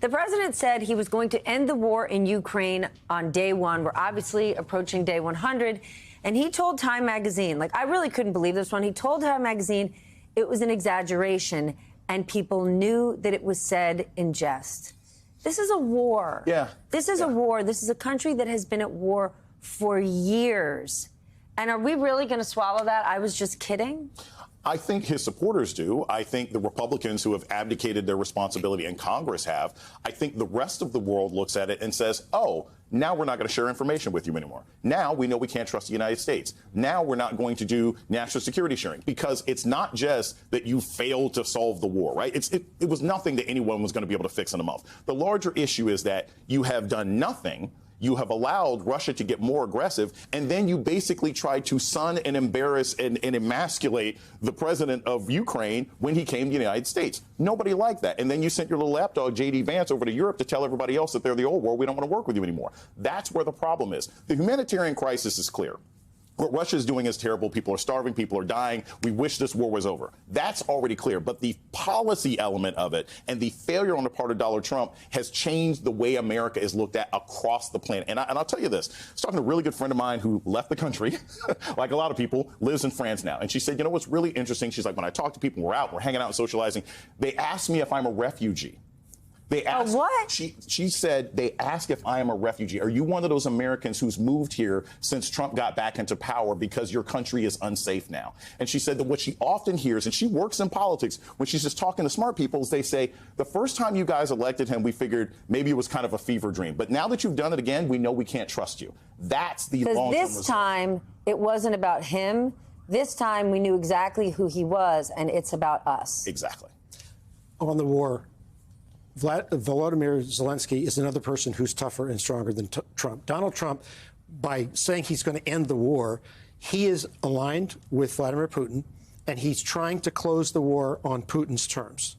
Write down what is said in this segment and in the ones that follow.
The president said he was going to end the war in Ukraine on day one. We're obviously approaching day 100. And he told Time magazine, like, I really couldn't believe this one. He told Time magazine it was an exaggeration, and people knew that it was said in jest. This is a war. Yeah. This is a war. This is a country that has been at war for years. And are we really going to swallow that? I was just kidding. I think his supporters do. I think the Republicans who have abdicated their responsibility in Congress have. I think the rest of the world looks at it and says, oh, now we're not going to share information with you anymore. Now we know we can't trust the United States. Now we're not going to do national security sharing, because it's not just that you failed to solve the war, right? It was nothing that anyone was going to be able to fix in a month. The larger issue is that you have done nothing. You have allowed Russia to get more aggressive, and then you basically tried to sun and embarrass and emasculate the president of Ukraine when he came to the United States. Nobody liked that. And then you sent your little lapdog, J.D. Vance, over to Europe to tell everybody else that they're the old war. We don't want to work with you anymore. That's where the problem is. The humanitarian crisis is clear. What Russia is doing is terrible. People are starving. People are dying. We wish this war was over. That's already clear. But the policy element of it and the failure on the part of Donald Trump has changed the way America is looked at across the planet. And I'll tell you this. I was talking to a really good friend of mine who left the country, like a lot of people, lives in France now. And she said, you know what's really interesting? She's like, when I talk to people, we're out, we're hanging out and socializing, they ask me if I'm a refugee. They asked, what? She said, they ask if I am a refugee. Are you one of those Americans who's moved here since Trump got back into power because your country is unsafe now? And she said that what she often hears, and she works in politics, when she's just talking to smart people, is they say, the first time you guys elected him, we figured maybe it was kind of a fever dream. But now that you've done it again, we know we can't trust you. That's the long-term result. This time, it wasn't about him. This time, we knew exactly who he was, and it's about us. Exactly. On the war, Volodymyr Zelensky is another person who's tougher and stronger than Trump. Donald Trump, by saying he's going to end the war, he is aligned with Vladimir Putin, and he's trying to close the war on Putin's terms.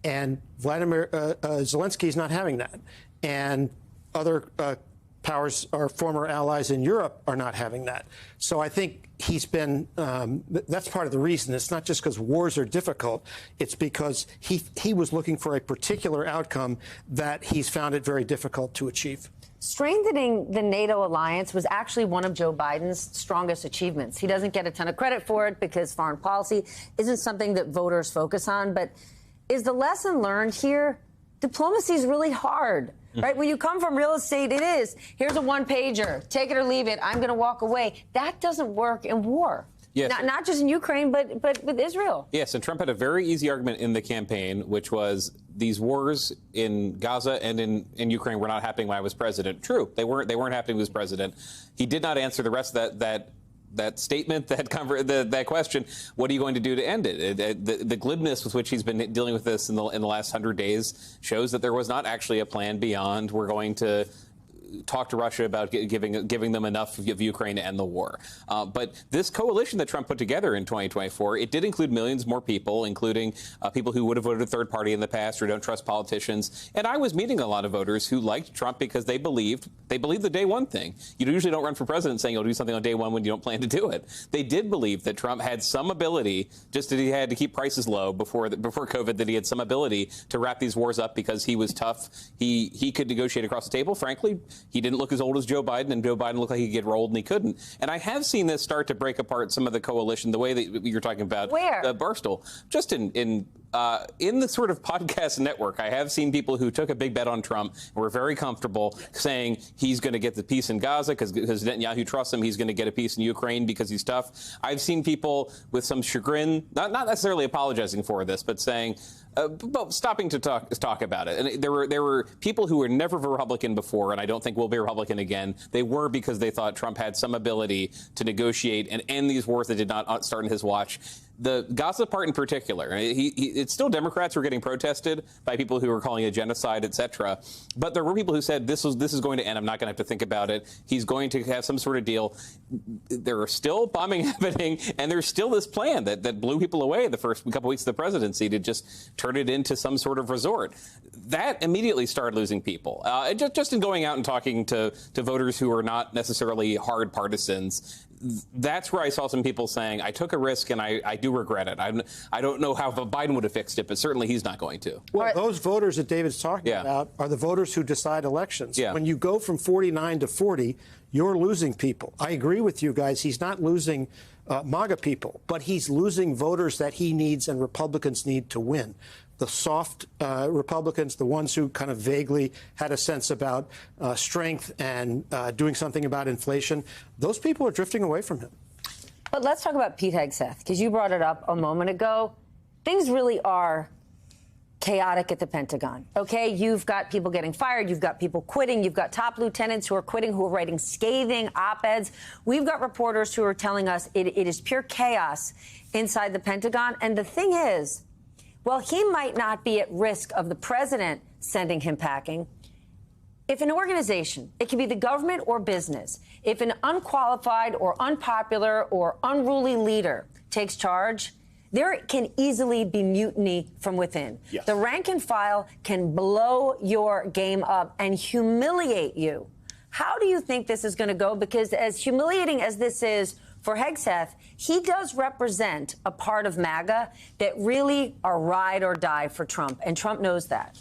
And Vladimir Zelensky is not having that. And other powers, our former allies in Europe, are not having that. So I think he's been, that's part of the reason. It's not just because wars are difficult. It's because he was looking for a particular outcome that he's found it very difficult to achieve. Strengthening the NATO alliance was actually one of Joe Biden's strongest achievements. He doesn't get a ton of credit for it because foreign policy isn't something that voters focus on. But is the lesson learned here? Diplomacy is really hard, right? When you come from real estate, it is. Here's a one-pager. Take it or leave it. I'm going to walk away. That doesn't work in war. Yes. Not just in Ukraine, but with Israel. Yes, and Trump had a very easy argument in the campaign, which was these wars in Gaza and in Ukraine were not happening when I was president. True, they weren't happening when he was president. He did not answer the rest of that statement, that question. What are you going to do to end it? The glibness with which he's been dealing with this in the last 100 days shows that there was not actually a plan beyond we're going to talk to Russia about giving them enough of Ukraine to end the war. But this coalition that Trump put together in 2024, it did include millions more people, including people who would have voted a third party in the past or don't trust politicians. And I was meeting a lot of voters who liked Trump because they believed the day one thing. You usually don't run for president saying you'll do something on day one when you don't plan to do it. They did believe that Trump had some ability, just that he had to keep prices low before COVID, that he had some ability to wrap these wars up because he was tough. He could negotiate across the table, frankly. He didn't look as old as Joe Biden, and Joe Biden looked like he could get rolled, and he couldn't. And I have seen this start to break apart some of the coalition, the way that you're talking about. Where? Barstool. Just in the sort of podcast network, I have seen people who took a big bet on Trump and were very comfortable saying he's going to get the peace in Gaza because Netanyahu trusts him. He's going to get a peace in Ukraine because he's tough. I've seen people with some chagrin, not necessarily apologizing for this, but saying, but stopping to talk about it. And there were people who were never Republican before, and I don't think will be Republican again. They were because they thought Trump had some ability to negotiate and end these wars that did not start in his watch. The Gaza part in particular, it's still Democrats who are getting protested by people who are calling it genocide, et cetera. But there were people who said this is going to end. I'm not going to have to think about it. He's going to have some sort of deal. There are still bombing happening, and there's still this plan that blew people away the first couple weeks of the presidency to just turn it into some sort of resort. That immediately started losing people. Just in going out and talking to voters who are not necessarily hard partisans, that's where I saw some people saying, I took a risk and I do regret it. I don't know how Biden would have fixed it, but certainly he's not going to. Well, those voters that David's talking about are the voters who decide elections. Yeah. When you go from 49 to 40, you're losing people. I agree with you guys. He's not losing MAGA people, but he's losing voters that he needs and Republicans need to win. The soft Republicans, the ones who kind of vaguely had a sense about strength and doing something about inflation, those people are drifting away from him. But let's talk about Pete Hegseth, because you brought it up a moment ago. Things really are chaotic at the Pentagon. OK, you've got people getting fired. You've got people quitting. You've got top lieutenants who are quitting, who are writing scathing op-eds. We've got reporters who are telling us it is pure chaos inside the Pentagon. And the thing is, well, he might not be at risk of the president sending him packing. If an organization, it can be the government or business, if an unqualified or unpopular or unruly leader takes charge, there can easily be mutiny from within. Yes. The rank and file can blow your game up and humiliate you. How do you think this is going to go? Because as humiliating as this is for Hegseth, he does represent a part of MAGA that really are ride or die for Trump, and Trump knows that.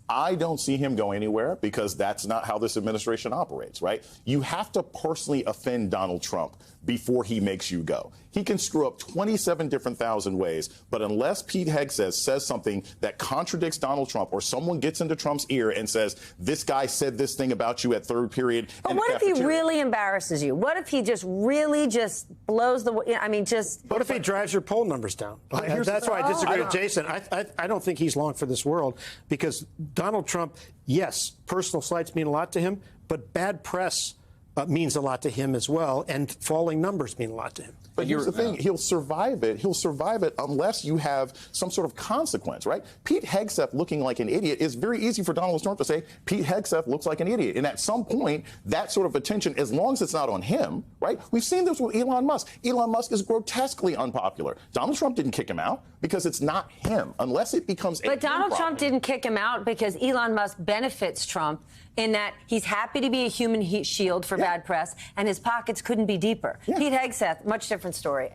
I don't see him going anywhere because that's not how this administration operates, right? You have to personally offend Donald Trump before he makes you go. He can screw up 27 different thousand ways, but unless Pete Hegseth says something that contradicts Donald Trump or someone gets into Trump's ear and says, this guy said this thing about you at third period. But what if he really embarrasses you? What if he just really just blows the, I mean, just. What if he drives your poll numbers down? That's why I disagree with Jason. I don't think he's long for this world because Donald Trump, yes, personal slights mean a lot to him, but bad press means a lot to him as well, and falling numbers mean a lot to him. But here's the thing, he'll survive it. He'll survive it unless you have some sort of consequence, right? Pete Hegseth looking like an idiot is very easy for Donald Trump to say, Pete Hegseth looks like an idiot. And at some point, that sort of attention, as long as it's not on him, right? We've seen this with Elon Musk. Elon Musk is grotesquely unpopular. Donald Trump didn't kick him out because it's not him, unless it becomes a But Donald problem. Trump didn't kick him out because Elon Musk benefits Trump in that he's happy to be a human shield for bad press, and his pockets couldn't be deeper. Pete Hegseth, much different story.